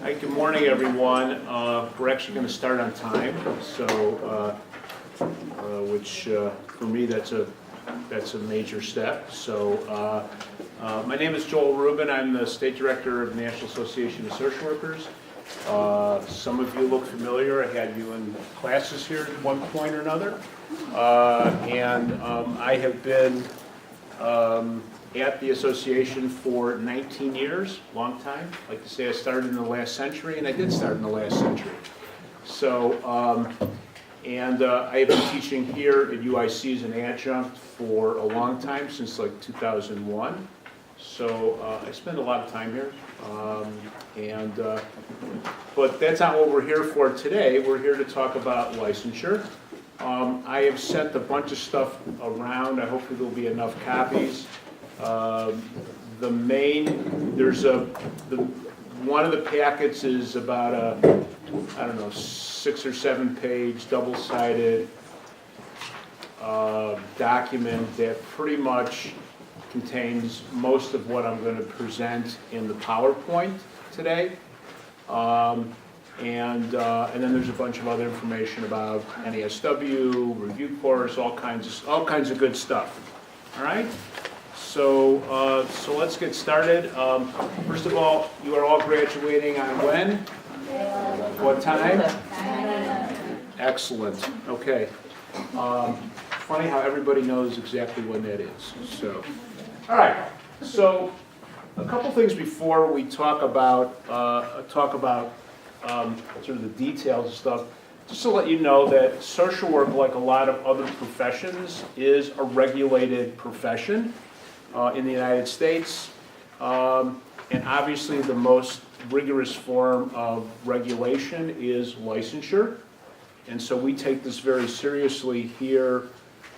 Hi, good morning, everyone. We're actually going to start on time, so which for me that's a major step. So my name is Joel Rubin. I'm the State Director of the National Association of Social Workers. Some of you look familiar. I had you in classes here at one point or another, and I have been at the association for 19 years, long time. I like to say I started in the last century, and I did start in the last century. So, I have been teaching here at UIC as an adjunct for a long time, since like 2001. So I spend a lot of time here, but that's not what we're here for today. We're here to talk about licensure. I have sent a bunch of stuff around. I hope there'll be enough copies. One of the packets is about a, I don't know, 6 or 7 page double-sided document that pretty much contains most of what I'm going to present in the PowerPoint today. And then there's a bunch of other information about NASW, review course, all kinds of good stuff. All right. So let's get started. First of all, you are all graduating on when? What time? Excellent. Okay. Funny how everybody knows exactly when that is. So, all right. So, a couple things before we talk about sort of the details and stuff. Just to let you know that social work, like a lot of other professions, is a regulated profession in the United States. And obviously the most rigorous form of regulation is licensure. And so we take this very seriously here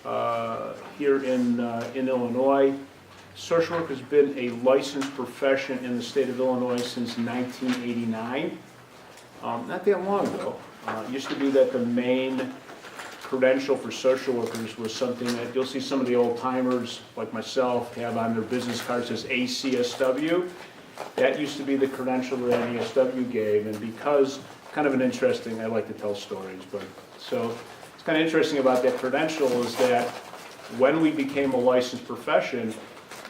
in Illinois. Social work has been a licensed profession in the state of Illinois since 1989. Not that long ago. It used to be that the main credential for social workers was something that you'll see some of the old timers like myself have on their business cards as LCSW. That used to be the credential that NASW gave, and because kind of an interesting, I like to tell stories, but so it's kind of interesting about that credential is that when we became a licensed profession,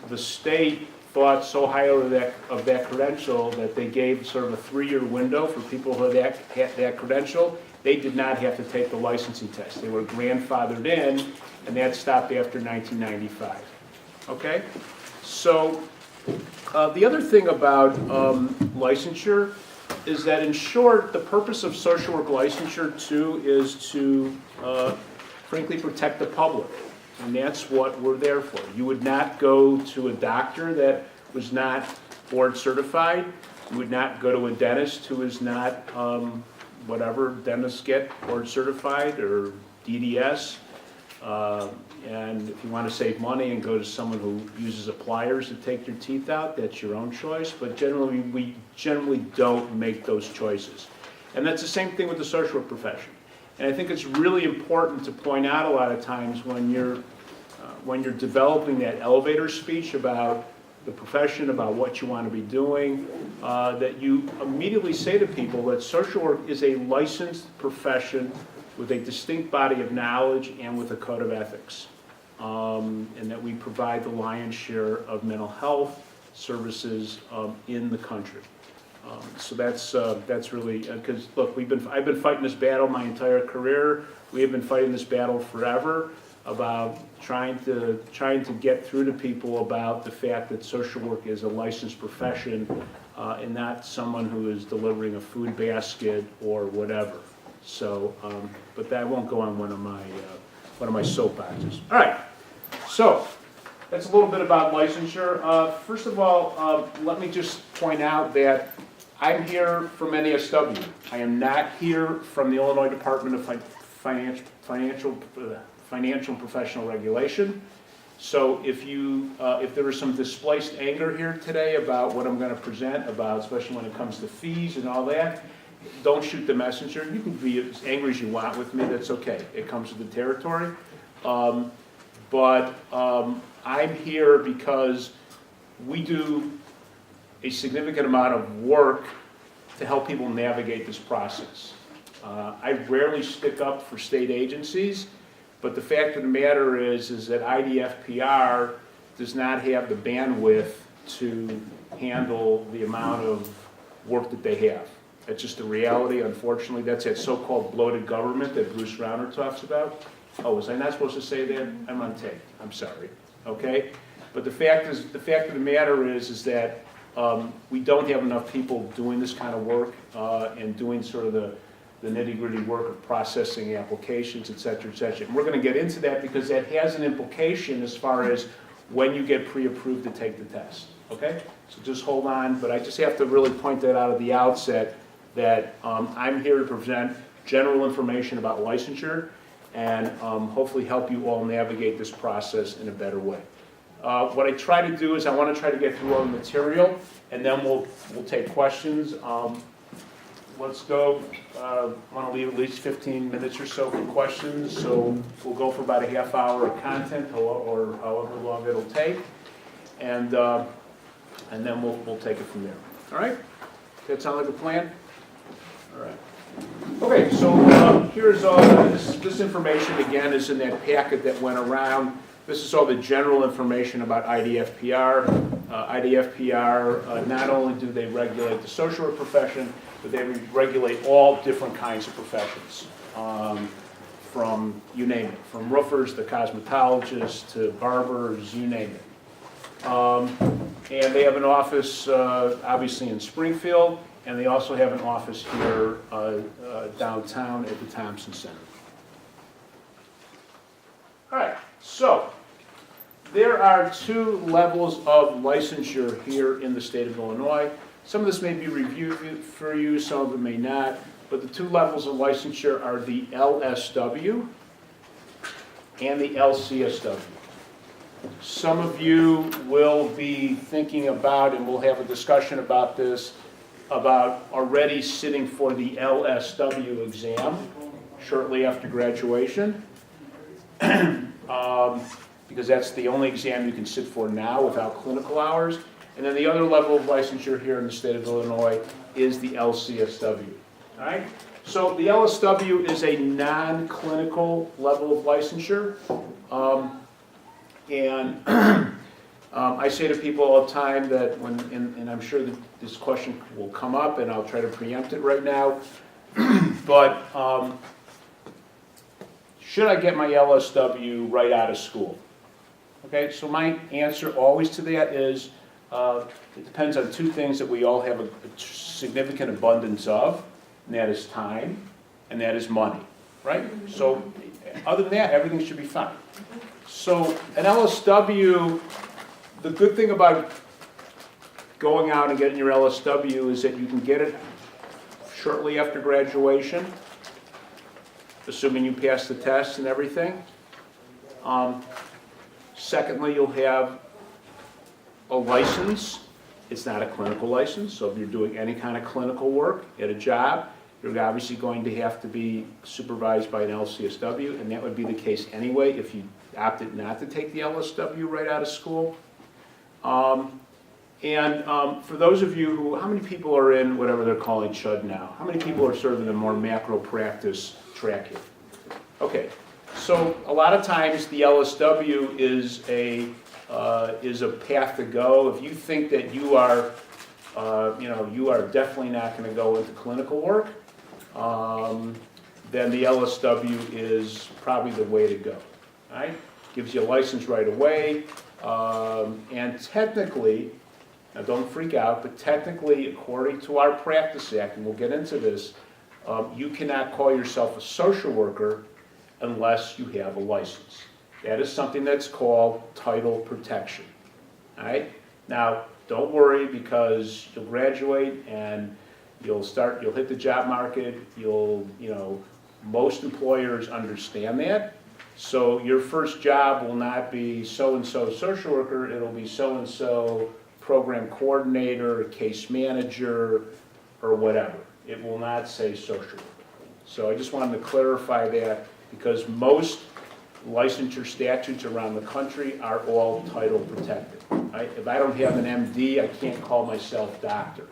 the state thought so highly of that credential that they gave sort of a 3-year window for people who had that credential. They did not have to take the licensing test. They were grandfathered in, and that stopped after 1995. Okay? So the other thing about licensure is that, in short, the purpose of social work licensure, too, is to, frankly, protect the public. And that's what we're there for. You would not go to a doctor that was not board certified. You would not go to a dentist who is not whatever dentists get board certified or DDS. And if you want to save money and go to someone who uses a pliers to take your teeth out, that's your own choice. But generally, we generally don't make those choices. And that's the same thing with the social work profession. And I think it's really important to point out a lot of times when you're developing that elevator speech about the profession, about what you want to be doing, that you immediately say to people that social work is a licensed profession with a distinct body of knowledge and with a code of ethics, and that we provide the lion's share of mental health services in the country. So that's really, because look, I've been fighting this battle my entire career. We have been fighting this battle forever about trying to get through to people about the fact that social work is a licensed profession and not someone who is delivering a food basket or whatever. So, but that won't go on one of my soapboxes. All right. So that's a little bit about licensure. First of all, let me just point out that I'm here from NASW. I am not here from the Illinois Department of Financial and Professional Regulation. So if there is some displaced anger here today about what I'm going to present about, especially when it comes to fees and all that, don't shoot the messenger. You can be as angry as you want with me. That's okay. It comes with the territory. But I'm here because we do a significant amount of work to help people navigate this process. I rarely stick up for state agencies, but the fact of the matter is that IDFPR does not have the bandwidth to handle the amount of work that they have. That's just the reality, unfortunately. That's that so-called bloated government that Bruce Rauner talks about. Oh, was I not supposed to say that? I'm on tape. I'm sorry. Okay? But the fact of the matter is that we don't have enough people doing this kind of work and doing sort of the nitty-gritty work of processing applications, et cetera, et cetera. And we're going to get into that because that has an implication as far as when you get pre-approved to take the test. Okay? So just hold on, but I just have to really point that out at the outset that I'm here to present general information about licensure and hopefully help you all navigate this process in a better way. What I try to do is I want to try to get through all the material, and then we'll take questions. Let's go. I want to leave at least 15 minutes or so for questions, so we'll go for about a half hour of content or however long it'll take, and then we'll take it from there. All right? Does that sound like a plan? All right. Okay, so here's all this information again is in that packet that went around. This is all the general information about IDFPR. IDFPR, not only do they regulate the social work profession, but they regulate all different kinds of professions. From, you name it, from roofers to cosmetologists to barbers, you name it. And they have an office, obviously, in Springfield, and they also have an office here downtown at the Thompson Center. All right, so there are two levels of licensure here in the state of Illinois. Some of this may be reviewed for you, some of it may not, but the two levels of licensure are the LSW and the LCSW. Some of you will be thinking about, and we'll have a discussion about this, about already sitting for the LSW exam shortly after graduation, because that's the only exam you can sit for now without clinical hours. And then the other level of licensure here in the state of Illinois is the LCSW. All right? So the LSW is a non-clinical level of licensure. I say to people all the time that when, and I'm sure that this question will come up, and I'll try to preempt it right now, but should I get my LSW right out of school? Okay, so my answer always to that is it depends on two things that we all have a significant abundance of, and that is time, and that is money, right? So other than that, everything should be fine. So an LSW, the good thing about going out and getting your LSW is that you can get it shortly after graduation, assuming you pass the test and everything. Secondly, you'll have a license. It's not a clinical license, so if you're doing any kind of clinical work at a job, you're obviously going to have to be supervised by an LCSW, and that would be the case anyway if you opted not to take the LSW right out of school. For those of you who, how many people are in whatever they're calling CHUD now? How many people are sort of in a more macro practice track here? Okay, so a lot of times the LSW is a path to go. If you think that you are, you are definitely not going to go into clinical work, then the LSW is probably the way to go. All right? Gives you a license right away, and technically, now don't freak out, but technically, according to our Practice Act, and we'll get into this, you cannot call yourself a social worker unless you have a license. That is something that's called title protection. All right? Now, don't worry, because you'll graduate and you'll hit the job market, most employers understand that. So your first job will not be so-and-so social worker, it'll be so-and-so program coordinator, case manager, or whatever. It will not say social worker. So I just wanted to clarify that, because most licensure statutes around the country are all title protected. If I don't have an MD, I can't call myself doctor.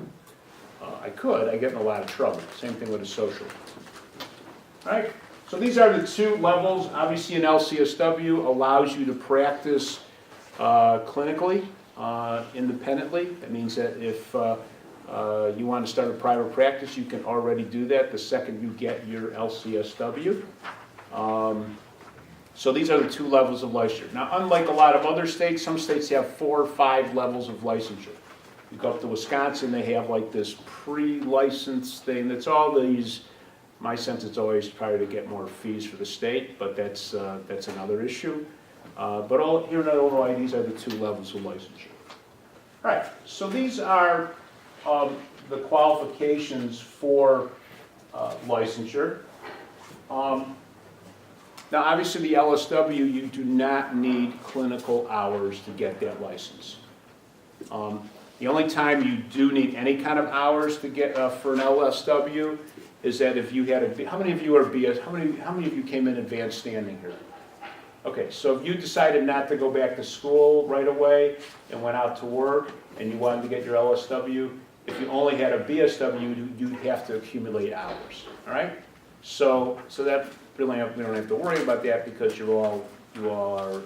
I could, I get in a lot of trouble. Same thing with a social. All right, so these are the two levels. Obviously, an LCSW allows you to practice clinically, independently. That means that if you want to start a private practice, you can already do that the second you get your LCSW. So these are the two levels of licensure. Now, unlike a lot of other states, some states have 4 or 5 levels of licensure. You go up to Wisconsin, they have like this pre-license thing. That's all these, my sense it's always try to get more fees for the state, but that's another issue. But all here in Illinois, these are the 2 levels of licensure. All right, so these are the qualifications for licensure. Now, obviously, the LSW, you do not need clinical hours to get that license. The only time you do need any kind of hours to get for an LSW is that if you had a, how many of you are BS, how many of you came in advanced standing here? Okay, so if you decided not to go back to school right away and went out to work and you wanted to get your LSW, if you only had a BSW, you'd have to accumulate hours, all right? So that really, we don't have to worry about that because you all are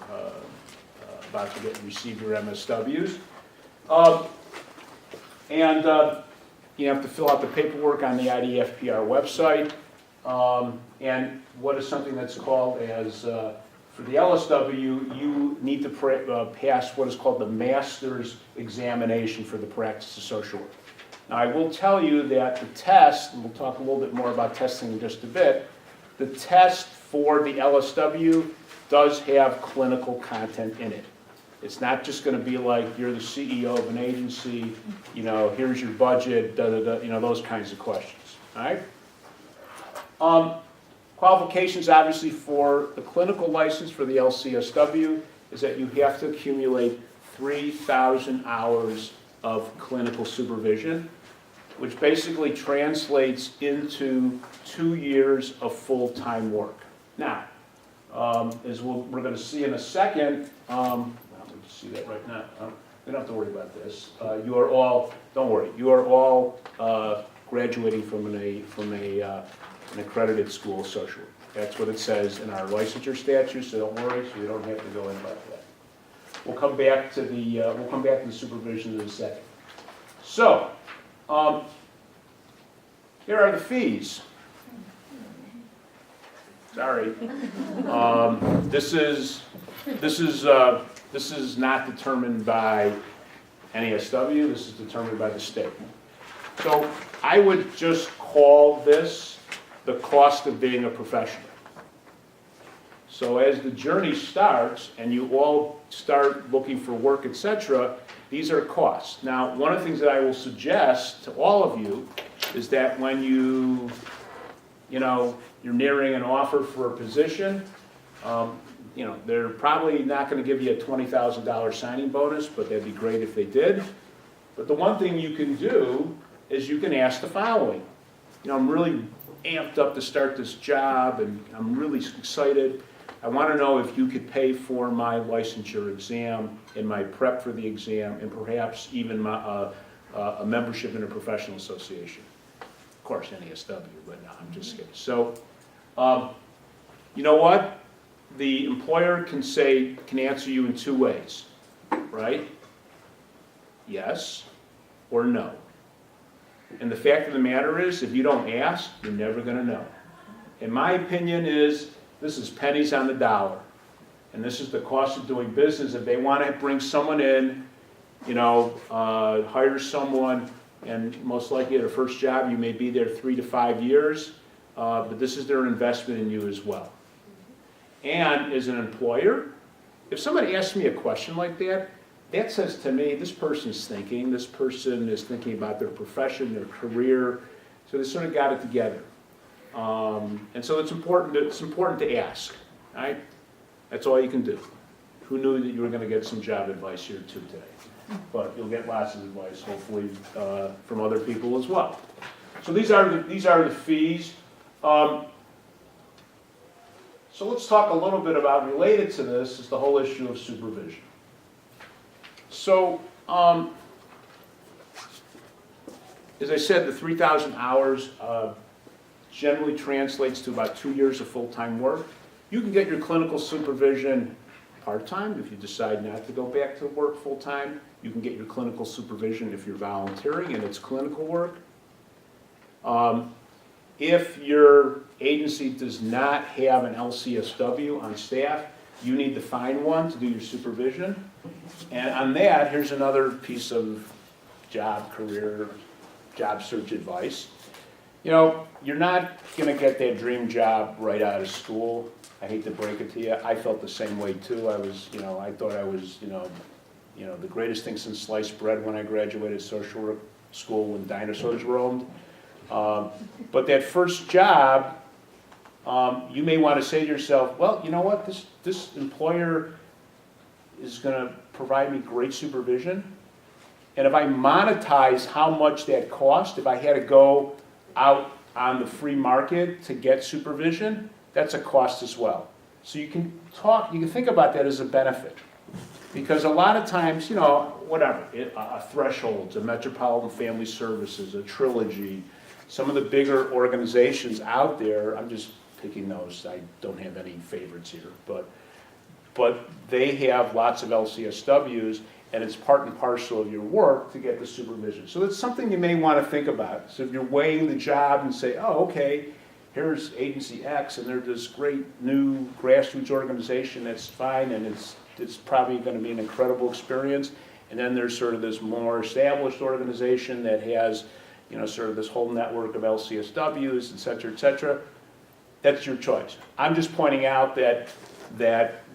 about to receive your MSWs. You have to fill out the paperwork on the IDFPR website. And what is something that's called as, for the LSW, you need to pass what is called the master's examination for the practice of social work. Now, I will tell you that the test, and we'll talk a little bit more about testing in just a bit, the test for the LSW does have clinical content in it. It's not just going to be like you're the CEO of an agency, you know, here's your budget, you know, those kinds of questions. All right. Qualifications, obviously, for the clinical license for the LCSW is that you have to accumulate 3,000 hours of clinical supervision, which basically translates into 2 years of full-time work. Now, as we're going to see in a second, see that right now. We don't have to worry about this. You are all, don't worry, you are all graduating from an accredited school of social work. That's what it says in our licensure statute, so don't worry, so you don't have to go in about that. We'll come back to the supervision in a second. So, here are the fees. Sorry. This is not determined by NASW, this is determined by the state. So I would just call this the cost of being a professional. So as the journey starts and you all start looking for work, etc., these are costs. Now, one of the things that I will suggest to all of you is that when you're nearing an offer for a position, they're probably not going to give you a $20,000 signing bonus, but that'd be great if they did. But the one thing you can do is you can ask the following. I'm really amped up to start this job, and I'm really excited. I want to know if you could pay for my licensure exam and my prep for the exam, and perhaps even a membership in a professional association. Of course, NASW, but no, I'm just kidding. So, you know what? The employer can answer you in 2 ways, right? Yes or no. And the fact of the matter is, if you don't ask, you're never going to know. And my opinion is, this is pennies on the dollar. And this is the cost of doing business. If they want to bring someone in, hire someone, and most likely their first job, you may be there 3 to 5 years, but this is their investment in you as well. And as an employer, if somebody asks me a question like that, that says to me, this person is thinking about their profession, their career, so they sort of got it together. And so it's important to ask, right? That's all you can do. Who knew that you were going to get some job advice here too today? But you'll get lots of advice, hopefully, from other people as well. So these are the fees. So let's talk a little bit about, related to this, is the whole issue of supervision. So as I said, the 3,000 hours generally translates to about 2 years of full-time work. You can get your clinical supervision part-time if you decide not to go back to work full-time. You can get your clinical supervision if you're volunteering and it's clinical work. If your agency does not have an LCSW on staff, you need to find one to do your supervision. And on that, here's another piece of job search advice. You know, you're not going to get that dream job right out of school. I hate to break it to you. I felt the same way too. I thought I was, the greatest thing since sliced bread when I graduated social work school when dinosaurs roamed. But that first job, you may want to say to yourself, well, you know what, this employer is going to provide me great supervision. And if I monetize how much that cost, if I had to go out on the free market to get supervision, that's a cost as well. So you can think about that as a benefit. Because a lot of times, whatever, a Thresholds, a Metropolitan Family Services, a Trilogy, some of the bigger organizations out there, I'm just picking those, I don't have any favorites here, but they have lots of LCSWs, and it's part and parcel of your work to get the supervision. So it's something you may want to think about. So if you're weighing the job and say, oh, okay, here's agency X, and they're this great new grassroots organization that's fine, and it's probably going to be an incredible experience. And then there's sort of this more established organization that has, sort of this whole network of LCSWs, et cetera, et cetera. That's your choice. I'm just pointing out that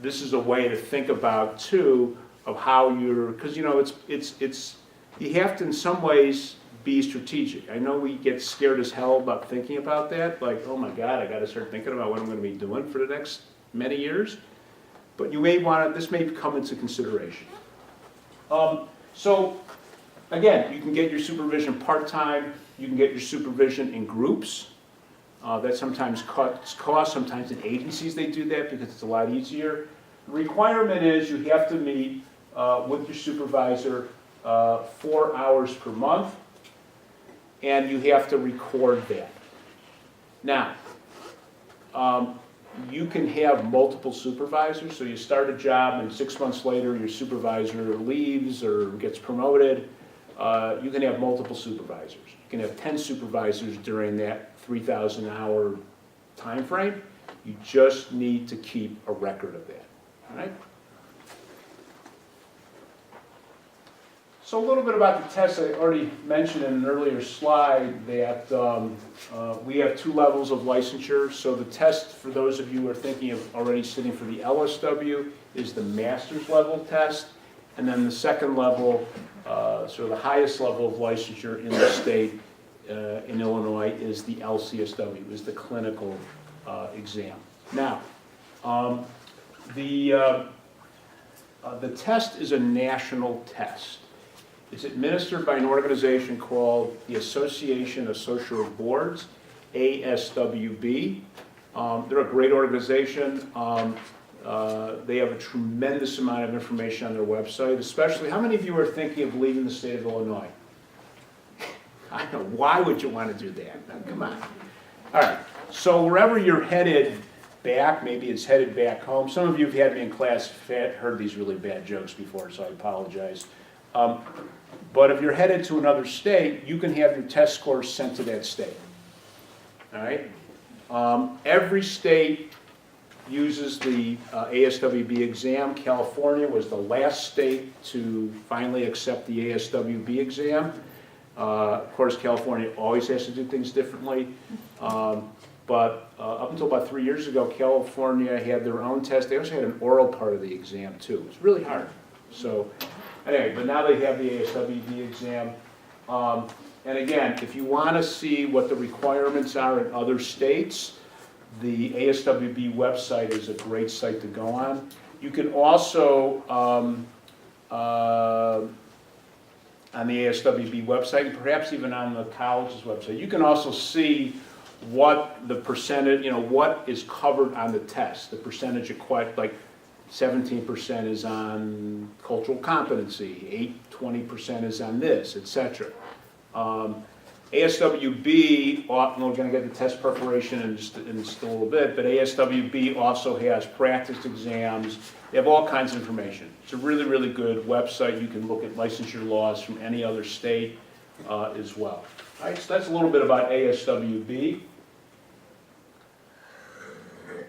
this is a way to think about too of how because you have to in some ways be strategic. I know we get scared as hell about thinking about that, like, oh my God, I got to start thinking about what I'm going to be doing for the next many years. But you may want to, this may come into consideration. So again, you can get your supervision part-time, you can get your supervision in groups. That sometimes cuts costs, sometimes in agencies they do that because it's a lot easier. The requirement is you have to meet with your supervisor 4 hours per month, and you have to record that. Now, you can have multiple supervisors, so you start a job and 6 months later your supervisor leaves or gets promoted. You can have multiple supervisors. You can have 10 supervisors during that 3,000 hour time frame. You just need to keep a record of that, all right? So a little bit about the test. I already mentioned in an earlier slide that we have 2 levels of licensure. So the test, for those of you who are thinking of already sitting for the LSW, is the master's level test. And then the second level, sort of the highest level of licensure in the state, in Illinois, is the LCSW, is the clinical exam. Now, the test is a national test. It's administered by an organization called the Association of Social Work Boards, ASWB. They're a great organization. They have a tremendous amount of information on their website, especially, how many of you are thinking of leaving the state of Illinois? I don't know, why would you want to do that? Now, come on. All right, so wherever you're headed back, maybe it's headed back home. Some of you have had me in class, heard these really bad jokes before, so I apologize. But if you're headed to another state, you can have your test scores sent to that state. All right? Every state uses the ASWB exam. California was the last state to finally accept the ASWB exam. Of course, California always has to do things differently. But up until about 3 years ago, California had their own test. They also had an oral part of the exam, too. It's really hard. So anyway, but now they have the ASWB exam. And again, if you want to see what the requirements are in other states, the ASWB website is a great site to go on. You can also, on the ASWB website, and perhaps even on the college's website, you can also see what the percentage, what is covered on the test. The percentage of like 17% is on cultural competency, 20% is on this, etc. ASWB, we're going to get the test preparation in just a little bit, but ASWB also has practice exams. They have all kinds of information. It's a really, really good website. You can look at licensure laws from any other state as well. All right, so that's a little bit about ASWB.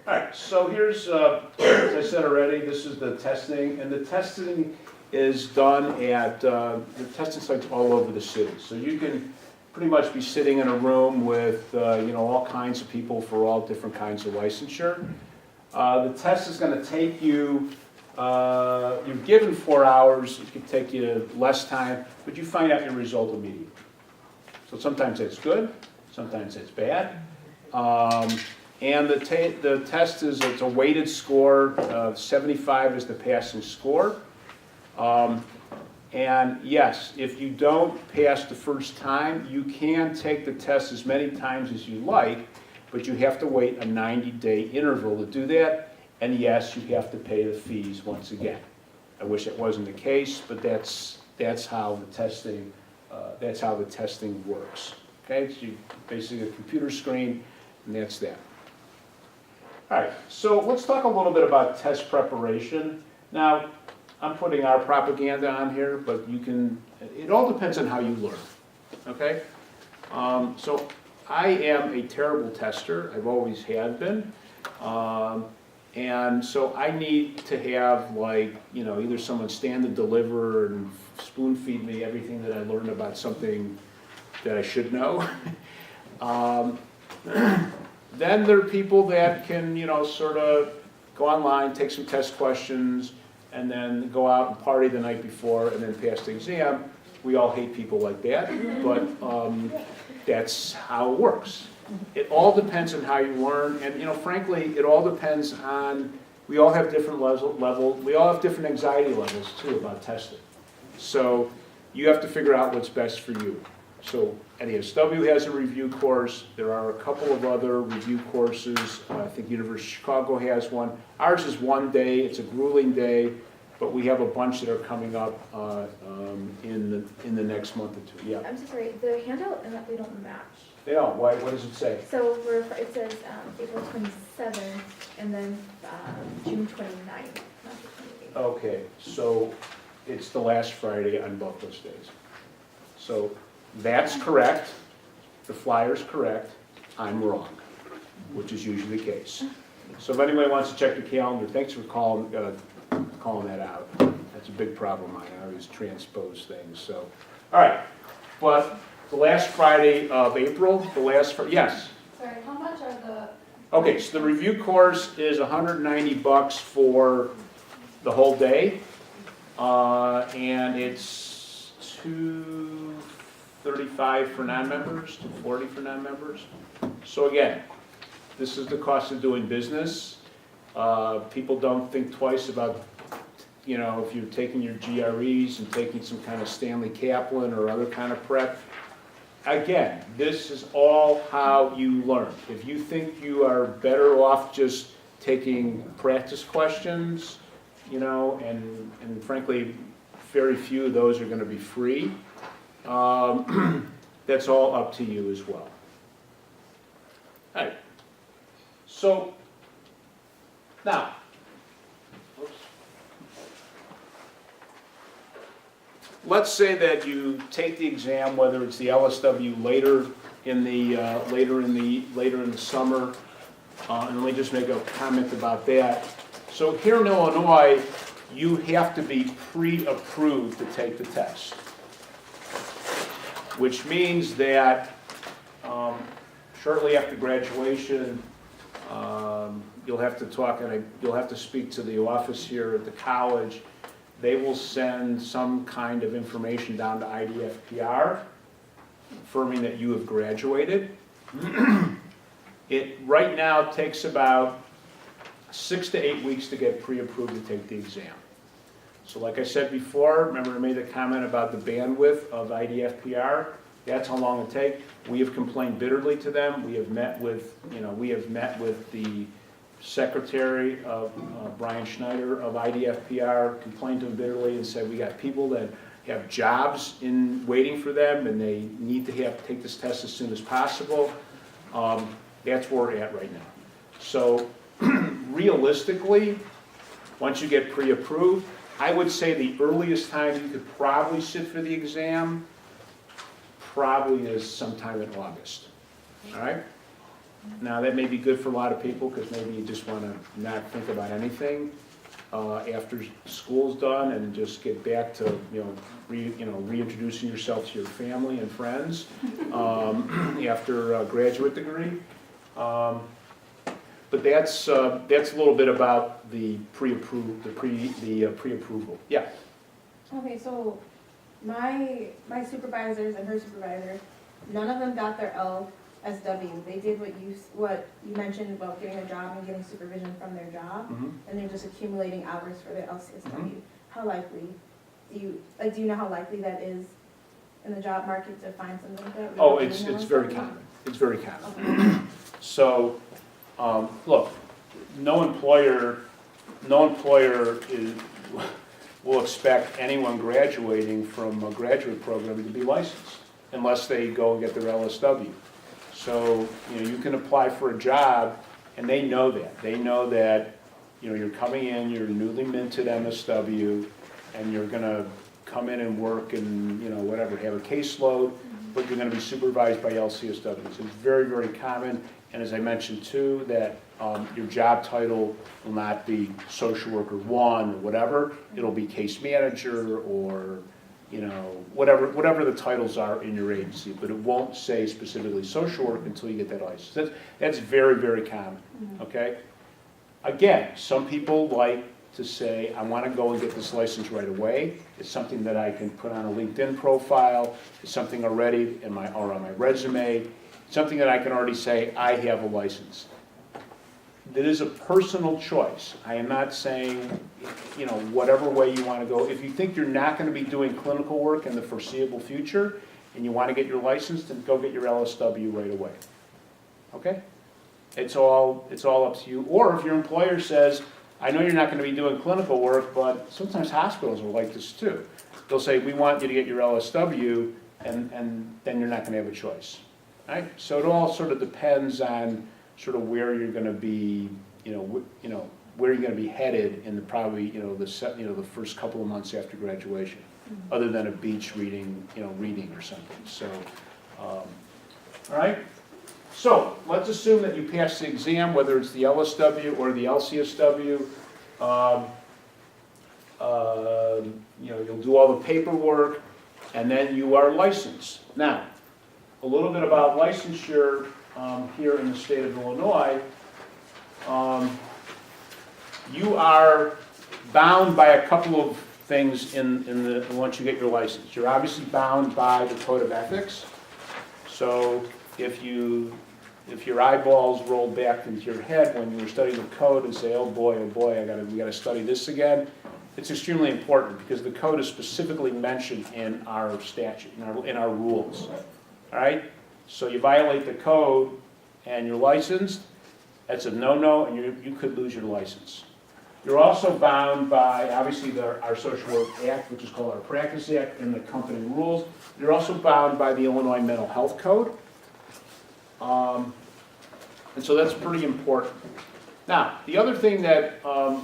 All right, so here's, as I said already, this is the testing, and the testing is done at the testing sites all over the city. So you can pretty much be sitting in a room with all kinds of people for all different kinds of licensure. The test is going to take you, you're given 4 hours, it could take you less time, but you find out your result immediately. So sometimes that's good, sometimes that's bad. And the test is, it's a weighted score, 75 is the passing score. And yes, if you don't pass the first time, you can take the test as many times as you like, but you have to wait a 90-day interval to do that. And yes, you have to pay the fees once again. I wish it wasn't the case, but that's how the testing works. Okay, so you basically a computer screen, and that's that. All right, so let's talk a little bit about test preparation. Now, I'm putting our propaganda on here, but you can, it all depends on how you learn, okay? So I am a terrible tester, I've always have been. And so I need to have either someone stand and deliver and spoon feed me everything that I learned about something that I should know. Then there are people that can, sort of go online, take some test questions, and then go out and party the night before and then pass the exam. We all hate people like that, but that's how it works. It all depends on how you learn, and frankly, it all depends on, we all have different we all have different anxiety levels too about testing. So you have to figure out what's best for you. So NASW has a review course. There are a couple of other review courses. I think University of Chicago has one. Ours is 1 day. It's a grueling day, but we have a bunch that are coming up in the next month or two. Yeah. I'm so sorry. The handout and that they don't match. They don't. Why? What does it say? So it says April 27th and then June 29th, not the 28th. Okay. So it's the last Friday on both those days. So that's correct. The flyer's correct. I'm wrong, which is usually the case. So if anybody wants to check the calendar, thanks for calling that out. That's a big problem. I always transpose things. So, all right. But the last Friday of April, yes. Sorry, how much are the... Okay, so the review course is $190 for the whole day, and it's $235 for non-members, $240 for non-members. So again, this is the cost of doing business. People don't think twice about, if you're taking your GREs and taking some kind of Stanley Kaplan or other kind of prep. Again, this is all how you learn. If you think you are better off just taking practice questions, and frankly, very few of those are going to be free, that's all up to you as well. All right. So, now, let's say that you take the exam, whether it's the LSW later in the summer, and let me just make a comment about that. So here in Illinois, you have to be pre-approved to take the test, which means that shortly after graduation, you'll have to talk and you'll have to speak to the office here at the college. They will send some kind of information down to IDFPR, affirming that you have graduated. It right now takes about 6 to 8 weeks to get pre-approved to take the exam. So like I said before, remember I made a comment about the bandwidth of IDFPR? That's how long it takes. We have complained bitterly to them. We have met with, the secretary of Brian Schneider of IDFPR, complained to him bitterly and said, we got people that have jobs in waiting for them and they need to take this test as soon as possible. That's where we're at right now. So realistically, once you get pre-approved, I would say the earliest time you could probably sit for the exam probably is sometime in August. All right? Now, that may be good for a lot of people because maybe you just want to not think about anything after school's done and just get back to, reintroducing yourself to your family and friends after a graduate degree. But that's a little bit about the pre-approval. Yeah. Okay, so my supervisors and her supervisor, none of them got their LSW. They did what you mentioned about getting a job and getting supervision from their job, and they're just accumulating hours for their LCSW. How likely do you know how likely that is in the job market to find something like that? Oh, it's very common. It's very common. Okay. So, look, no employer will expect anyone graduating from a graduate program to be licensed unless they go and get their LSW. So, you can apply for a job and they know that. They know that, you're coming in, you're newly minted MSW, and you're gonna come in and work and, whatever, have a caseload, but you're gonna be supervised by LCSWs. It's very, very common. And as I mentioned too, that your job title will not be social worker 1 or whatever. It'll be case manager or, whatever the titles are in your agency, but it won't say specifically social work until you get that license. That's very, very common, okay? Again, some people like to say, I want to go and get this license right away. It's something that I can put on a LinkedIn profile. It's something already on my resume. Something that I can already say, I have a license. That is a personal choice. I am not saying, whatever way you want to go. If you think you're not going to be doing clinical work in the foreseeable future and you want to get your license, then go get your LSW right away. Okay? It's all up to you. Or if your employer says, I know you're not going to be doing clinical work, but sometimes hospitals are like this too. They'll say, we want you to get your LSW, and then you're not going to have a choice. Right? So it all sort of depends on sort of where you're going to be, where you're going to be headed in the the first couple of months after graduation, other than a beach reading or something. So, all right. So let's assume that you pass the exam, whether it's the LSW or the LCSW. You'll do all the paperwork, and then you are licensed. Now, a little bit about licensure here in the state of Illinois. You are bound by a couple of things once you get your license. You're obviously bound by the Code of Ethics. So if your eyeballs roll back into your head when you were studying the code and say, oh boy, we got to study this again, it's extremely important because the code is specifically mentioned in our statute, in our rules. All right? So you violate the code and you're licensed, that's a no-no, and you could lose your license. You're also bound by, obviously, our Social Work Act, which is called our Practice Act, and the company rules. You're also bound by the Illinois Mental Health Code. And so that's pretty important. Now, the other thing that I'd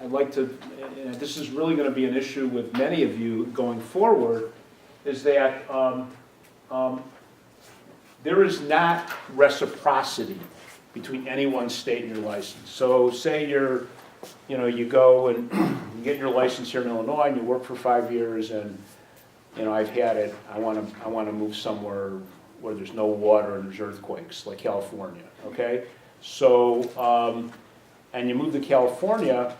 like to, and this is really going to be an issue with many of you going forward, is that there is not reciprocity between any one state and your license. So say you go and you get your license here in Illinois and you work for 5 years and, I've had it, I want to move somewhere where there's no water and there's earthquakes, like California, okay? So, and you move to California,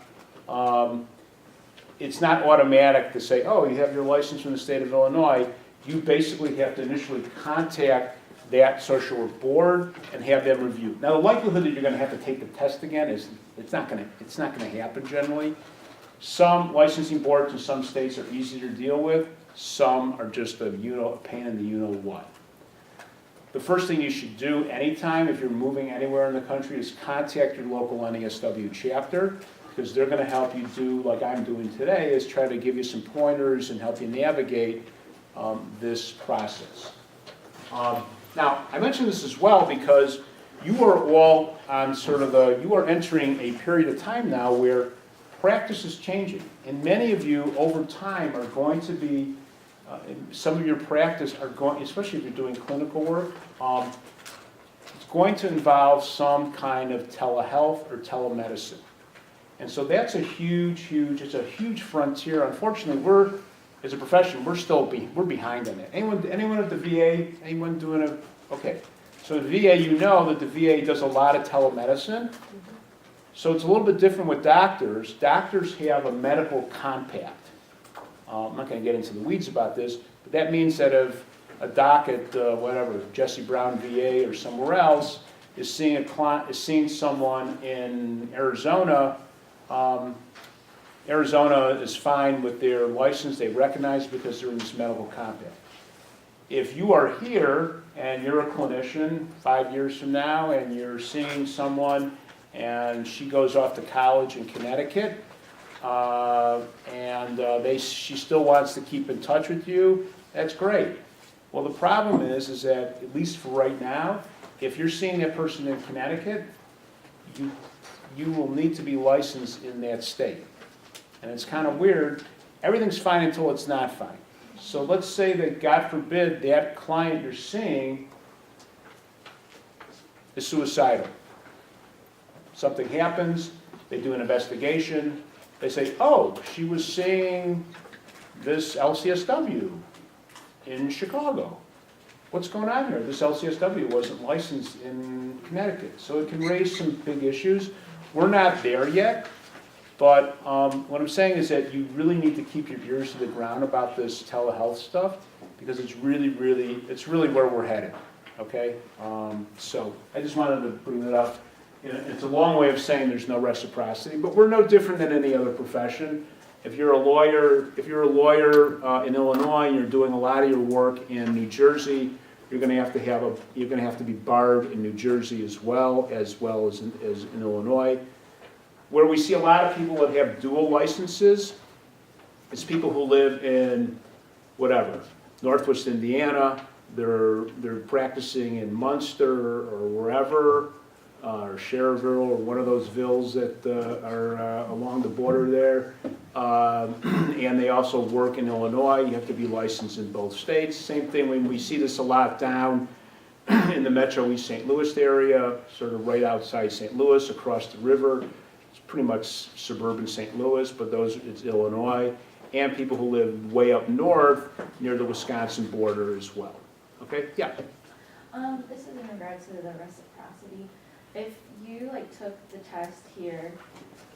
it's not automatic to say, oh, you have your license from the state of Illinois. You basically have to initially contact that social work board and have them review. Now, the likelihood that you're going to have to take the test again is it's not going to happen generally. Some licensing boards in some states are easier to deal with. Some are just a pain in the you-know-what. The first thing you should do anytime if you're moving anywhere in the country is contact your local NASW chapter because they're gonna help you do, like I'm doing today, is try to give you some pointers and help you navigate this process. Now, I mention this as well because you are all on sort of you are entering a period of time now where practice is changing. And many of you, over time, are going to be, some of your practice are going, especially if you're doing clinical work, it's going to involve some kind of telehealth or telemedicine. And so that's a huge, it's a huge frontier. Unfortunately, as a profession, we're behind on that. Anyone at the VA, anyone doing okay. So the VA, you know that the VA does a lot of telemedicine. So it's a little bit different with doctors. Doctors have a medical compact. I'm not going to get into the weeds about this, but that means that if a doc at whatever, Jesse Brown VA or somewhere else is seeing someone in Arizona, Arizona is fine with their license. They recognize it because they're in this medical compact. If you are here and you're a clinician 5 years from now and you're seeing someone and she goes off to college in Connecticut she still wants to keep in touch with you, that's great. Well, the problem is that, at least for right now, if you're seeing that person in Connecticut, you will need to be licensed in that state. And it's kind of weird. Everything's fine until it's not fine. So let's say that, God forbid, that client you're seeing is suicidal. Something happens, they do an investigation, they say, oh, she was seeing this LCSW in Chicago. What's going on here? This LCSW wasn't licensed in Connecticut. So it can raise some big issues. We're not there yet, but what I'm saying is that you really need to keep your ears to the ground about this telehealth stuff because it's really where we're headed, okay? So I just wanted to bring that up. It's a long way of saying there's no reciprocity, but we're no different than any other profession. If you're a lawyer in Illinois and you're doing a lot of your work in New Jersey, you're going to have to be barred in New Jersey as well as in Illinois. Where we see a lot of people that have dual licenses, it's people who live in whatever, Northwest Indiana, they're practicing in Munster or wherever, or Cherville, or one of those villes that are along the border there. And they also work in Illinois. You have to be licensed in both states. Same thing when we see this a lot down in the Metro East St. Louis area, sort of right outside St. Louis, across the river. It's pretty much suburban St. Louis, but it's Illinois. And people who live way up north near the Wisconsin border as well. Okay, yeah? This is in regards to the reciprocity. If you took the test here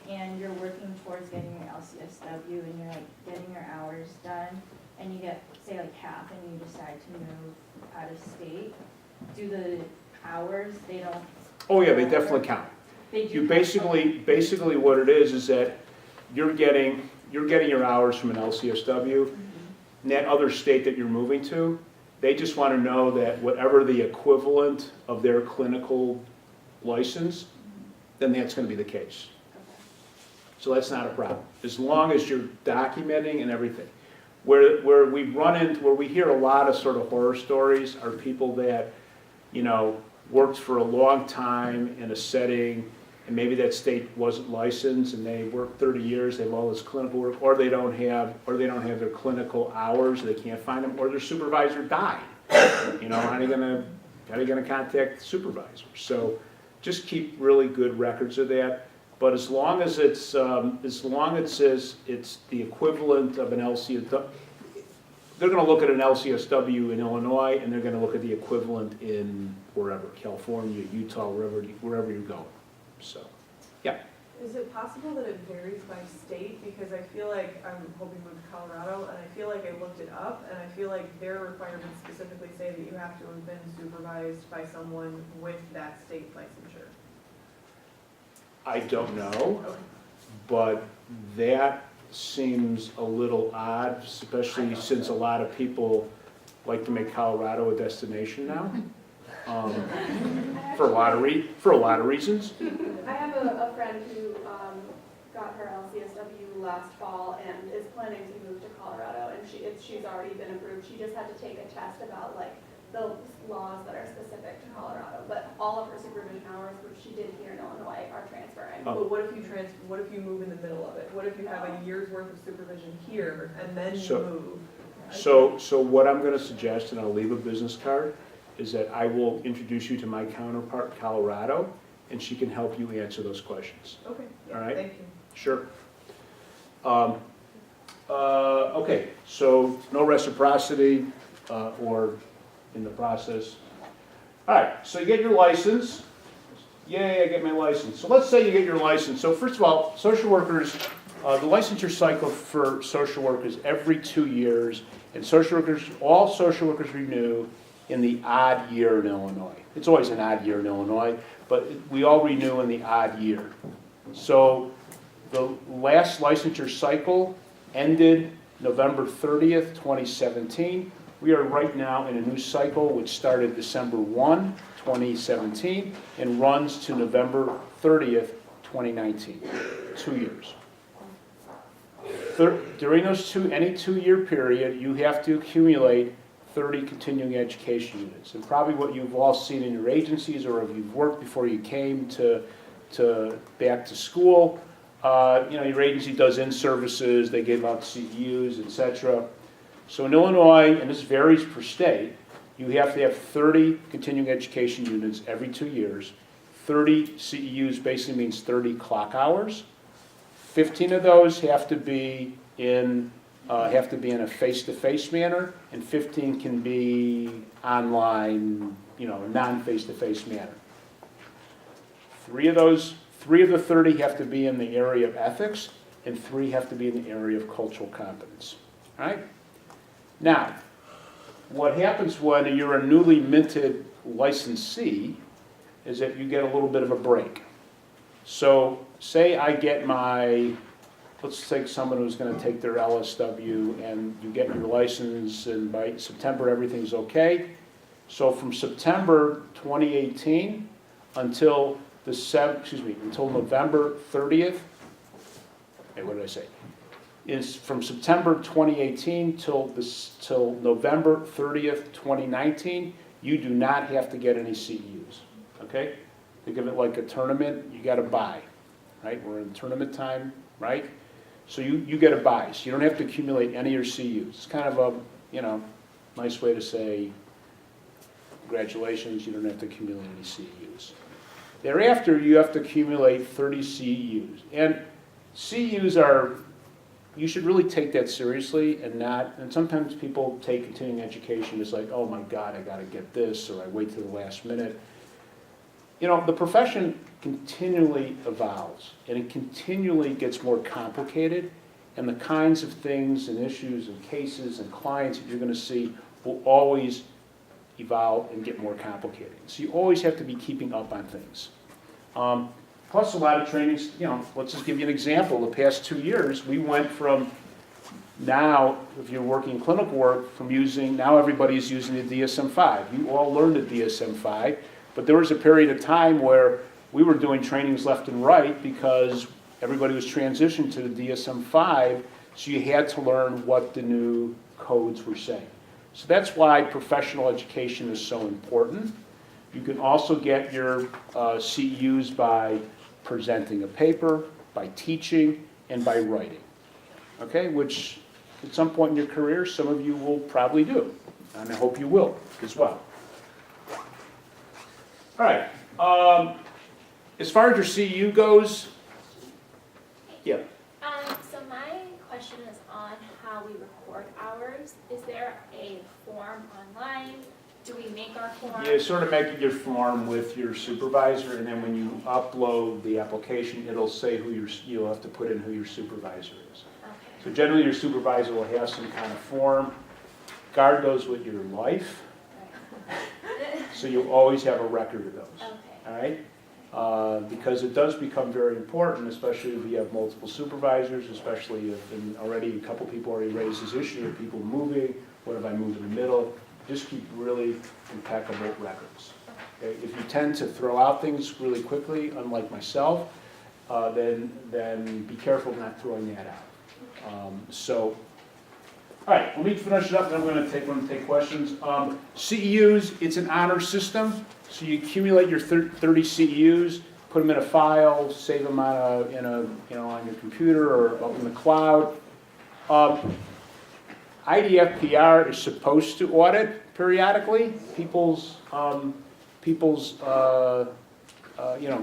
and you're working towards getting your LCSW and you're getting your hours done and you get say half and you decide to move out of state, do the hours, they don't? Oh yeah, they definitely count. They do. You basically what it is that you're getting your hours from an LCSW. In that other state that you're moving to, they just want to know that whatever the equivalent of their clinical license, then that's going to be the case. So that's not a problem, as long as you're documenting and everything. Where we hear a lot of sort of horror stories are people that, worked for a long time in a setting, and maybe that state wasn't licensed, and they worked 30 years, they have all this clinical work, or they don't have their clinical hours, they can't find them, or their supervisor died. How are you gonna contact the supervisor? So just keep really good records of that. But as long as it says it's the equivalent of an LCSW, they're going to look at an LCSW in Illinois, and they're going to look at the equivalent in wherever, California, Utah, wherever you're going. So, yeah. Is it possible that it varies by state? Because I feel like I'm hoping to move to Colorado, and I feel like I looked it up, and I feel like their requirements specifically say that you have to have been supervised by someone with that state licensure. I don't know, but that seems a little odd, especially since a lot of people like to make Colorado a destination now, for a lot of reasons. I have a friend who got her LCSW last fall and is planning to move to Colorado, and she's already been approved. She just had to take a test about like the laws that are specific to Colorado, but all of her supervision hours, which she did here in Illinois, are transferring. But what if you move in the middle of it? What if you have a year's worth of supervision here and then you So- move? So what I'm gonna suggest, and I'll leave a business card, is that I will introduce you to my counterpart, Colorado, and she can help you answer those questions. Okay, All right? thank you. Sure. Okay, so no reciprocity or in the process. All right, so you get your license. Yay, I get my license. So let's say you get your license. So first of all, social workers, the licensure cycle for social work is every 2 years, and social workers, all social workers renew in the odd year in Illinois. It's always an odd year in Illinois, but we all renew in the odd year. So the last licensure cycle ended November 30th, 2017. We are right now in a new cycle which started December 1, 2017, and runs to November 30th, 2019, 2 years. During those any 2-year period, you have to accumulate 30 continuing education units. And probably what you've all seen in your agencies, or if you've worked before you came to back to school, your agency does in-services, they give out CEUs, etc. So in Illinois, and this varies per state, you have to have 30 continuing education units every 2 years. 30 CEUs basically means 30 clock hours. 15 of those have to be in a face-to-face manner, and 15 can be online, non-face-to-face manner. Three of the 30 have to be in the area of ethics, and 3 have to be in the area of cultural competence. All right? Now, what happens when you're a newly minted licensee is that you get a little bit of a break. So, say I get let's take someone who's going to take their LSW, and you get your license, and by September everything's okay. So from September 2018 until November 30th, what did I say? Is from September 2018 till November 30th, 2019, you do not have to get any CEUs, okay? Think of it like a tournament, you got to buy, right? We're in tournament time, right? So you get a buy, so you don't have to accumulate any of your CEUs. It's kind of a, nice way to say, congratulations, you don't have to accumulate any CEUs. Thereafter, you have to accumulate 30 CEUs. And CEUs you should really take that seriously and sometimes people take continuing education as like, oh my God, I got to get this, or I wait till the last minute. The profession continually evolves, and it continually gets more complicated, and the kinds of things and issues and cases and clients that you're going to see will always evolve and get more complicated. So you always have to be keeping up on things. Plus a lot of trainings, let's just give you an example. The past 2 years, we went from now, if you're working clinical work, now everybody's using the DSM-5. You all learned the DSM-5, but there was a period of time where we were doing trainings left and right because everybody was transitioned to the DSM-5, so you had to learn what the new codes were saying. So that's why professional education is so important. You can also get your CEUs by presenting a paper, by teaching, and by writing. Okay, which at some point in your career, some of you will probably do, and I hope you will as well. All right, as far as your CEU goes, yeah. So my question is on how we record hours. Is there a form online? Do we make our form? You sort of make your form with your supervisor, and then when you upload the application, it'll say you'll have to put in who your supervisor is. Okay. So generally your supervisor will have some kind of form. Guard those with your life, so you'll always have a record of those. Okay. All right? Because it does become very important, especially if you have multiple supervisors, especially if a couple people already raised this issue of people moving, what if I move in the middle? Just keep really impeccable records. Okay? If you tend to throw out things really quickly, unlike myself, then be careful not throwing that out. All right, let me finish it up, then I'm going to take questions. CEUs, it's an honor system, so you accumulate your 30 CEUs, put them in a file, save them on on your computer or up in the cloud. IDFPR is supposed to audit periodically people's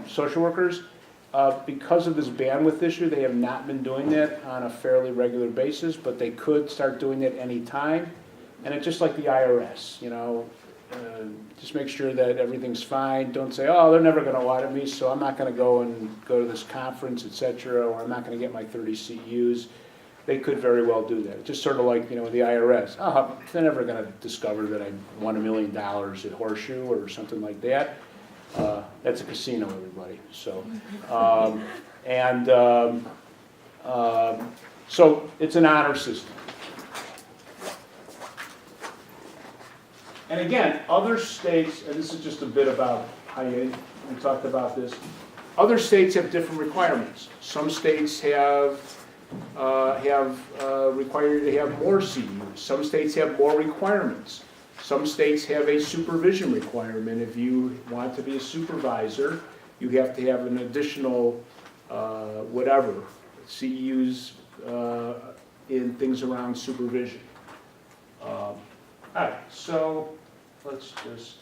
social workers. Because of this bandwidth issue, they have not been doing that on a fairly regular basis, but they could start doing that any time. And it's just like the IRS, just make sure that everything's fine. Don't say, oh, they're never going to audit me, so I'm not going to go to this conference, etc., or I'm not going to get my 30 CEUs. They could very well do that. It's just sort of like, the IRS. Oh, they're never going to discover that I won $1 million at Horseshoe or something like that. That's a casino, everybody. So, so it's an honor system. And again, other states, and this is just a bit about how we talked about this. Other states have different requirements. Some states have required you to have more CEUs. Some states have more requirements. Some states have a supervision requirement. If you want to be a supervisor, you have to have an additional CEUs in things around supervision. All right, so let's just,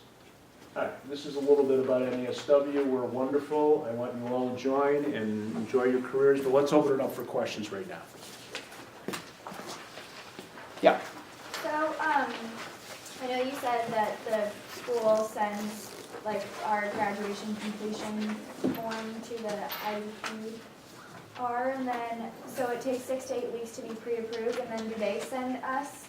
all right, this is a little bit about NASW. We're wonderful. I want you all to join and enjoy your careers, but let's open it up for questions right now. Yeah. So, I know you said that the school sends like our graduation completion form to the IEPR, and then, so it takes 6 to 8 weeks to be pre-approved, and then do they send us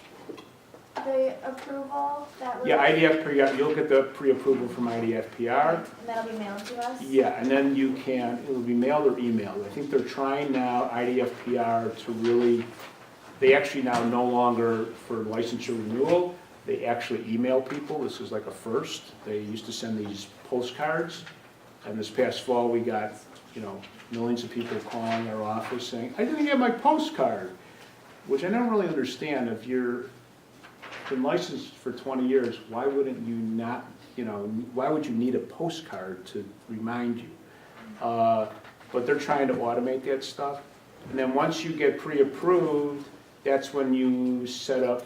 the approval that we're? Yeah, IDFPR, you'll get the pre-approval from IDFPR. And that'll be mailed to us? Yeah, and then it'll be mailed or emailed. I think they're trying now, IDFPR, to really, they actually now no longer, for licensure renewal, they actually email people. This is like a first. They used to send these postcards, and this past fall we got, millions of people calling our office saying, I didn't get my postcard, which I don't really understand. If you're been licensed for 20 years, why wouldn't you not, why would you need a postcard to remind you? But they're trying to automate that stuff. And then once you get pre-approved, that's when you would set up,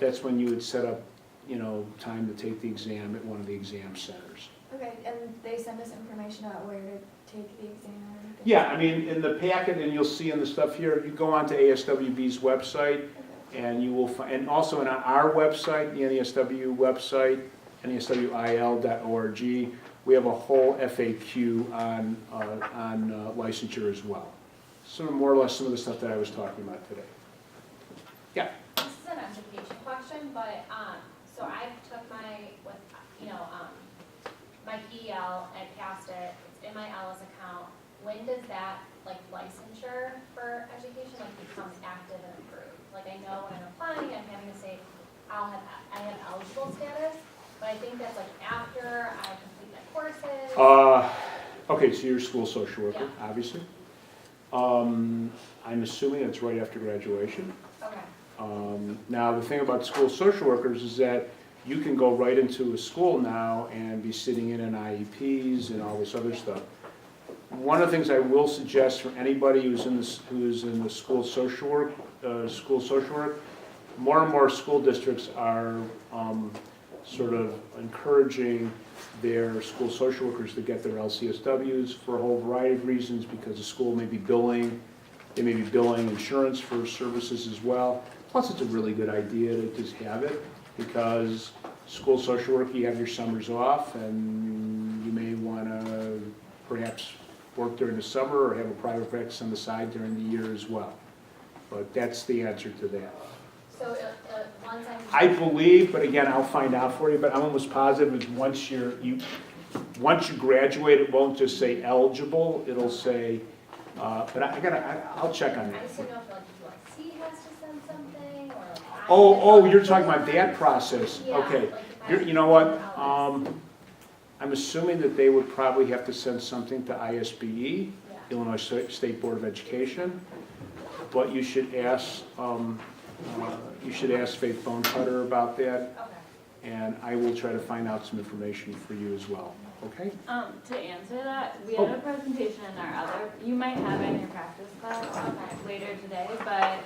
time to take the exam at one of the exam centers. Okay, and they send us information about where to take the exam and everything? Yeah, I mean, in the packet, and you'll see in the stuff here, you go onto ASWB's website, and you will find, and also on our website, the NASW website, NASW-IL.org, we have a whole FAQ on licensure as well. More or less some of the stuff that I was talking about today. Yeah. This is an education question, but, so I took my PEL, I passed it, it's in my LS account. When does that, licensure for education, become active and approved? I know when I'm applying, I'm having to say, I have eligible status, but I think that's after I complete my courses. Okay, so you're a school social worker, Yeah. obviously. I'm assuming it's right after graduation. Okay. Now, the thing about school social workers is that you can go right into a school now and be sitting in IEPs and all this other stuff. One of the things I will suggest for anybody who's in the school social work, more and more school districts are sort of encouraging their school social workers to get their LCSWs for a whole variety of reasons, because the school may be billing, they may be billing insurance for services as well. Plus, it's a really good idea to just have it, because school social work, you have your summers off, and you may want to perhaps work during the summer or have a private practice on the side during the year as well. But that's the answer to that. So once I believe, but again, I'll find out for you, but I'm almost positive is once you graduate, it won't just say eligible, it'll say, but I'll check on I that. just don't know if USC has to send something, or Oh, you're talking about that process, Yeah, okay. if I You know what, LS. I'm assuming that they would probably have to send something to ISBE, Yeah. Illinois State Board of Education, but you should ask Faith Bonecutter about that, Okay. and I will try to find out some information for you as well, okay? To answer that, we had a presentation in our other, you might have it in your practice class later today, but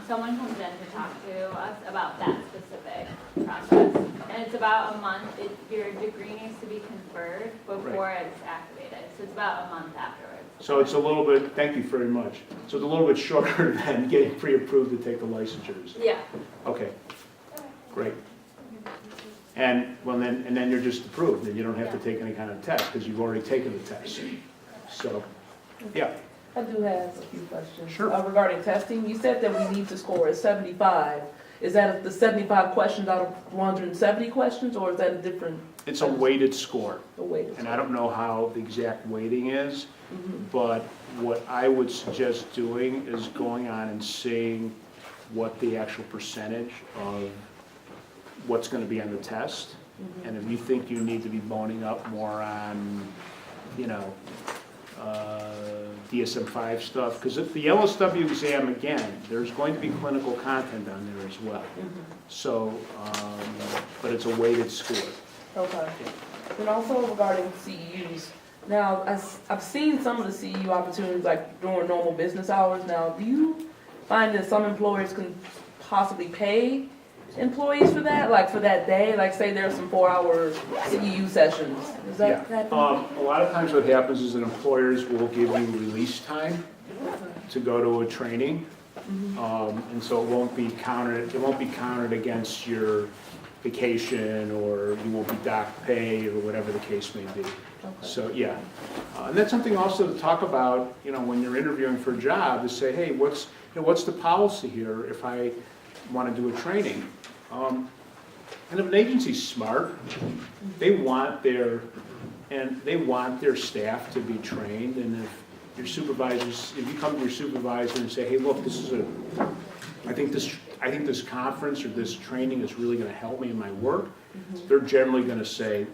someone comes in to talk to us about that specific process. And it's about a month, your degree needs to be conferred before it's activated, so it's about a month afterwards. So it's a little bit, thank you very much. So it's a little bit shorter than getting pre-approved to take the licensures. Yeah. Okay, great. And, well, then you're just approved, and you don't have to take any kind of test, because you've already taken the test. So, yeah, I do have a few questions. Sure. Regarding testing, you said that we need to score a 75. Is that the 75 questions out of 170 questions, or is that a different it's a weighted score, way? and I don't know how the exact weighting is, Mhm. but what I would suggest doing is going on and seeing what the actual percentage of what's going to be on the test. Mhm. And if you think you need to be boning up more on, DSM-5 stuff, because the LSW exam, again, there's going to be clinical content on there as well. Mhm. So, but it's a weighted score. Okay. And also regarding CEUs, now, I've seen some of the CEU opportunities like during normal business hours. Now, do you find that some employers can possibly pay employees for that, like for that day? Like say there's some 4-hour CEU sessions. Is that happen? A lot of times what happens is that employers will give you release time to go to a training. And so it won't be counted against your vacation, or you won't be docked pay, or whatever the case may be. Okay. So, yeah. And that's something also to talk about, when you're interviewing for a job, is say, hey, what's the policy here if I want to do a training? And if an agency's smart, they want their staff to be trained, and if you come to your supervisor and say, hey, look, I think this conference or this training is really gonna help me in my work, they're generally gonna say,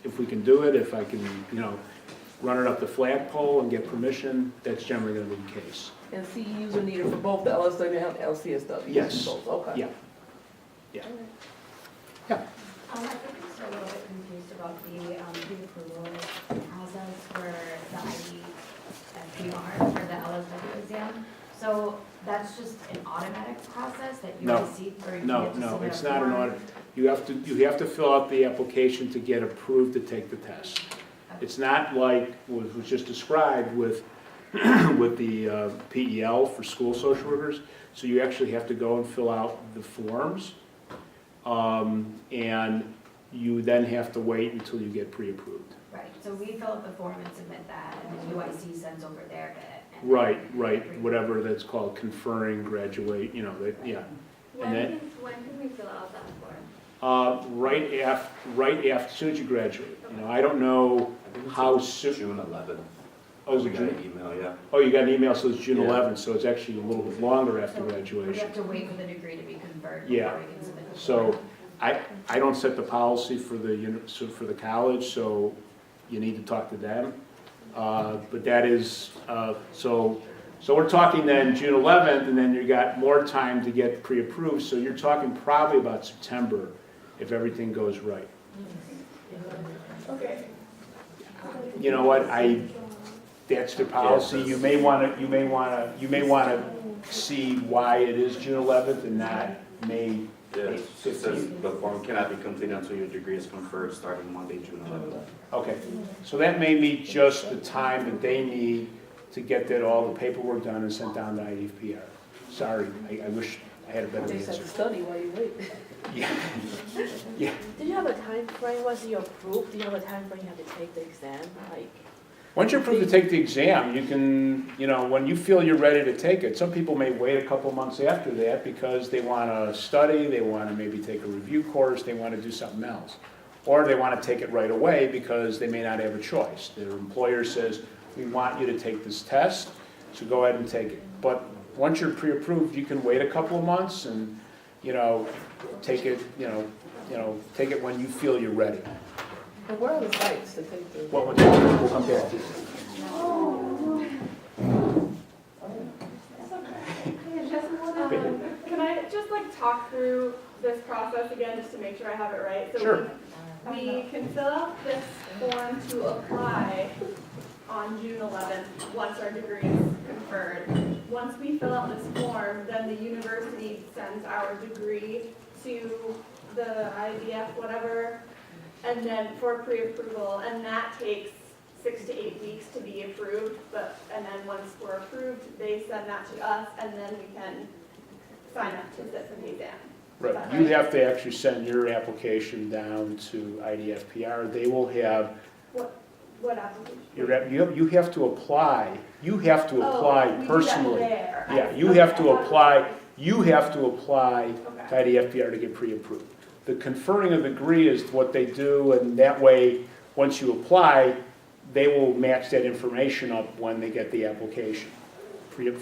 if we can do it, if I can, run it up the flagpole and get permission, that's generally gonna be the case. And CEUs are needed for both the LSW and LCSW? Yes. Both, okay. Yeah. I think I'm still a little bit confused about the pre-approval process for the IDFPR or the LSW exam. So that's just an automatic process that you No. receive, or you No, have to no, submit a it's not an form? audit. You have to fill out the application to get approved to take the test. It's not like what was just described with, with the PEL for school social workers. So you actually have to go and fill out the forms. And you then have to wait until you get pre-approved. Right, so we fill out the form and submit that, and then UIC sends over their bit. and then Right, whatever that's called, conferring, graduate, yeah. And then, When can we fill out that form? right after, as soon as you graduate. I don't know how soon. June 11th. Oh, is We it got June? an email, yeah. Oh, you got an email, so it's June Yeah. 11th, so it's actually a little bit longer after So we graduation. have to wait for the degree to be conferred Yeah. before we can submit the So, form. I don't set the policy for the college, so you need to talk to them. But that is, so we're talking then June 11th, and then you got more time to get pre-approved, so you're talking probably about September if everything goes right. Okay. You know what, that's the policy, you may wanna see why it is June 11th and not May Yeah, it says the form cannot be completed until your degree is conferred starting Monday, June 11th. Okay, so that may meet just the time that they need to get all the paperwork done and sent down to IDPR. Sorry, I wish I had a better They said answer. to study while you wait. Yeah. Did you have a time frame? Once you're approved, do you have a time frame you have to take the exam? Like, Once you're approved to take the exam, you can, when you feel you're ready to take it, some people may wait a couple months after that because they want to study, they want to maybe take a review course, they want to do something else. Or they want to take it right away because they may not have a choice. Their employer says, we want you to take this test, so go ahead and take it. But once you're pre-approved, you can wait a couple of months and, take it, take it when you feel you're ready. And where are the sites to take the? We'll come back to you. talk through this process again, just to make sure I have it right? So Sure. we can fill out this form to apply on June 11th, once our degree is conferred. Once we fill out this form, then the university sends our degree to the IDF, whatever, and then for pre-approval, and that takes 6 to 8 weeks to be approved, and then once we're approved, they send that to us, and then we can sign up to sit for the exam. Right, you have to actually send your application down to IDFPR. They will have, What application? you have to apply, Oh, we do that personally. there. Yeah, you Okay, have to I thought it was apply, like- you have to apply to Okay. IDFPR to get pre-approved. The conferring of the degree is what they do, and that way, once you apply, they will match that information up when they get the application. You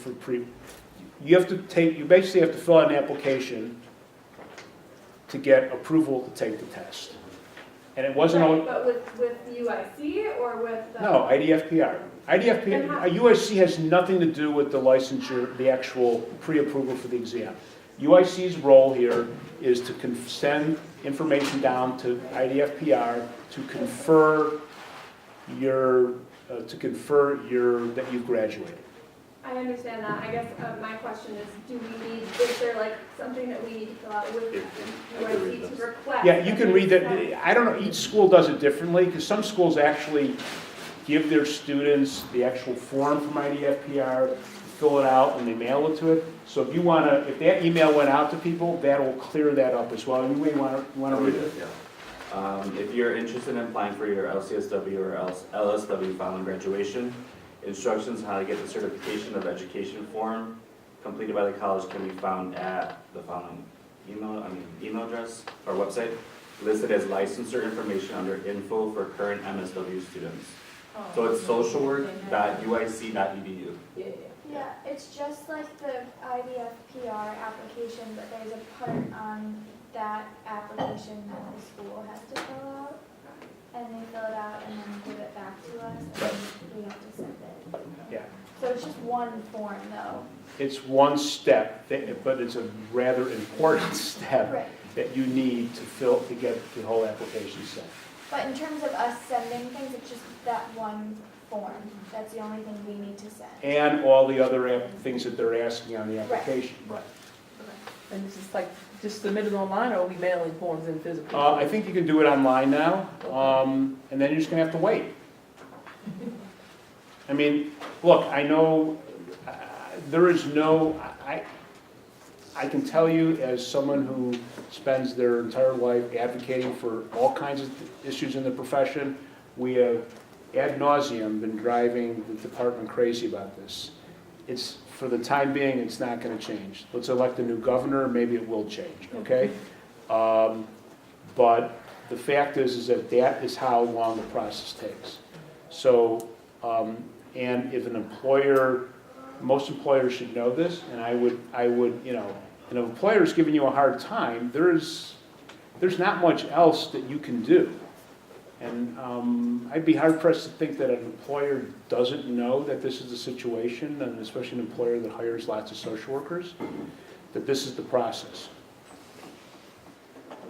basically have to fill out an application to get approval to take the test. And it wasn't Right, only, but with UIC or with the? no, IDFPR. UIC has nothing to do with the licensure, the actual pre-approval for the exam. UIC's role here is to send information down to IDFPR to confer that you've graduated. I understand that. I guess my question is, is there like something that we need to fill out with UIC to request? Yeah, you can read that. I don't know, each school does it differently, because some schools actually give their students the actual form from IDFPR, fill it out, and they mail it to it. So if you want to, if that email went out to people, that will clear that up as well. You may want to read it. Yeah. If you're interested in applying for your LCSW or LSW following graduation, instructions on how to get the certification of education form completed by the college can be found at the following email address or website, listed as licensure information under info for current MSW students. So it's socialwork.uic.edu. Yeah, it's just like the IDFPR application, but there's a part on that application that the school has to fill out. And they fill it out and then give it back to us, and then we have to send it. Yeah. So it's just one form though. It's one step, but it's a rather important step Right. that you need to fill to get the whole application sent. But in terms of us sending things, it's just that one form. That's the only thing we need to send. And all the other things that they're asking on the application. Right. And it's just like, just submit it online, or are we mailing forms in physical? I think you can do it online now, and then you're just gonna have to wait. I mean, look, I know, there is no, I can tell you as someone who spends their entire life advocating for all kinds of issues in the profession, we have ad nauseum been driving the department crazy about this. It's, for the time being, it's not going to change. Let's elect a new governor, maybe it will change, okay? But the fact is that that is how long the process takes. So, and if an employer, most employers should know this, and I would, you know, and if an employer is giving you a hard time, there's not much else that you can do. And I'd be hard pressed to think that an employer doesn't know that this is the situation, and especially an employer that hires lots of social workers, that this is the process.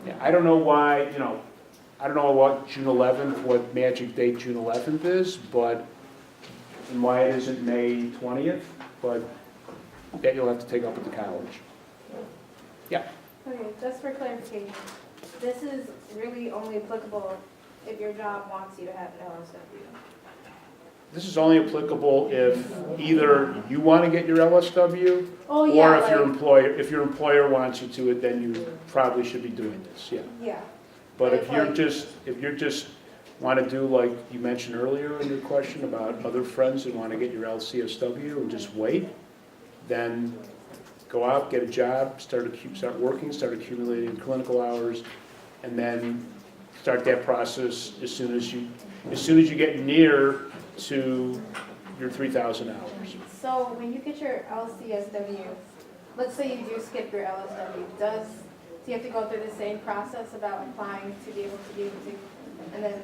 Yeah, I don't know why, you know, I don't know what June 11th, what magic date June 11th is, but, and why it isn't May 20th, but that you'll have to take up with the college. Yeah. Okay, just for clarification, this is really only applicable if your job wants you to have an LSW. This is only applicable if either you want to get your LSW, Oh, yeah, or if your like, employer wants you to, then you probably should be doing this, yeah. yeah, But It's if you're like- just want to do like you mentioned earlier in your question about other friends that want to get your LCSW and just wait, then go out, get a job, start working, start accumulating clinical hours, and then start that process as soon as you get near to your 3,000 hours. so when you get your LCSW, let's say you do skip your LSW, do you have to go through the same process about applying to be able to, and then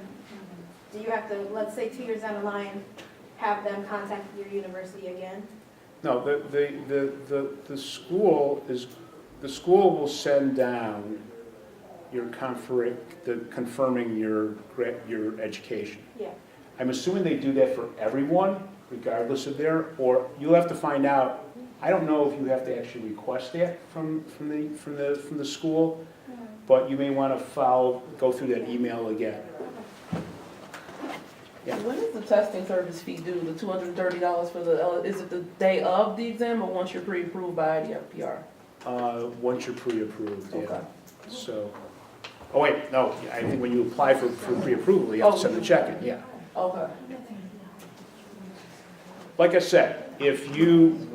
do you have to, let's say 2 years down the line, have them contact your university again? No, the school is the school will send down your confirming your education. Yeah. I'm assuming they do that for everyone, regardless of or you'll have to find out. I don't know if you have to actually request that from the school, but you may want to go through that email again. Yeah. When is the testing service fee due? The $230 for the, is it the day of the exam or once you're pre-approved by IDFPR? Once you're pre-approved, yeah. Okay. So, oh wait, no, I think when you apply for pre-approval, you have to send the check in, yeah. Okay. Like I said, if you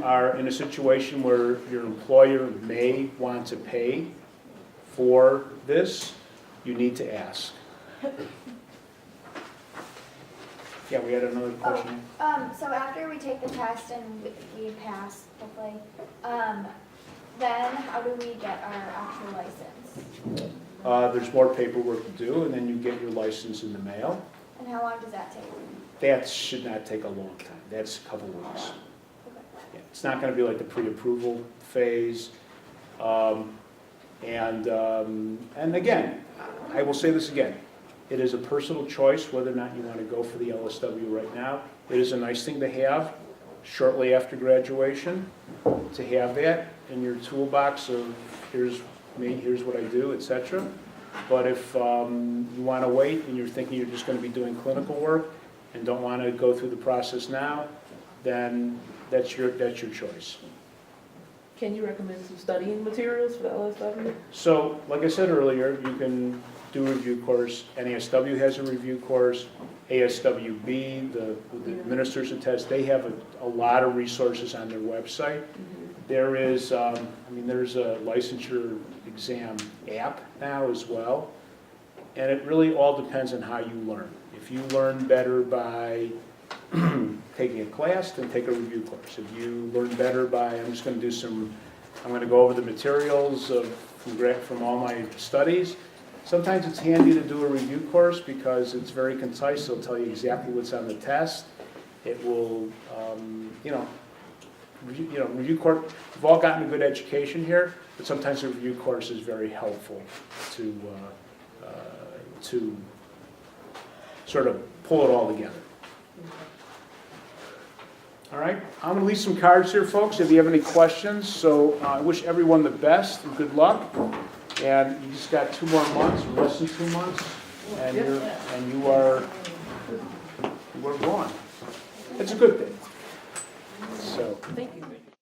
are in a situation where your employer may want to pay for this, you need to ask. Yeah, we had another question. So after we take the test and we pass, hopefully, then how do we get our actual license? There's more paperwork to do, and then you get your license in the mail. And how long does that take? That should not take a long time. That's a couple weeks. Yeah, it's not going to be like the pre-approval phase. And again, I will say this again. It is a personal choice whether or not you want to go for the LSW right now. It is a nice thing to have shortly after graduation, to have that in your toolbox of here's me, here's what I do, etc. But if you want to wait and you're thinking you're just going to be doing clinical work and don't want to go through the process now, then that's your choice. Can you recommend some studying materials for the LSW? So, like I said earlier, you can do a review course. NASW has a review course. ASWB, the administers the test, they have a lot of resources on their website. There is, there's a licensure exam app now as well. And it really all depends on how you learn. If you learn better by taking a class, then take a review course. If you learn better by, I'm going to go over the materials from all my studies. Sometimes it's handy to do a review course because it's very concise. It'll tell you exactly what's on the test. It will, review course. We've all gotten a good education here, but sometimes a review course is very helpful to sort of pull it all together. All right, I'm going to leave some cards here, folks, if you have any questions. So I wish everyone the best and good luck. And you just got 2 more months, or less than 2 months, and you are gone. It's a good thing. So. Thank you.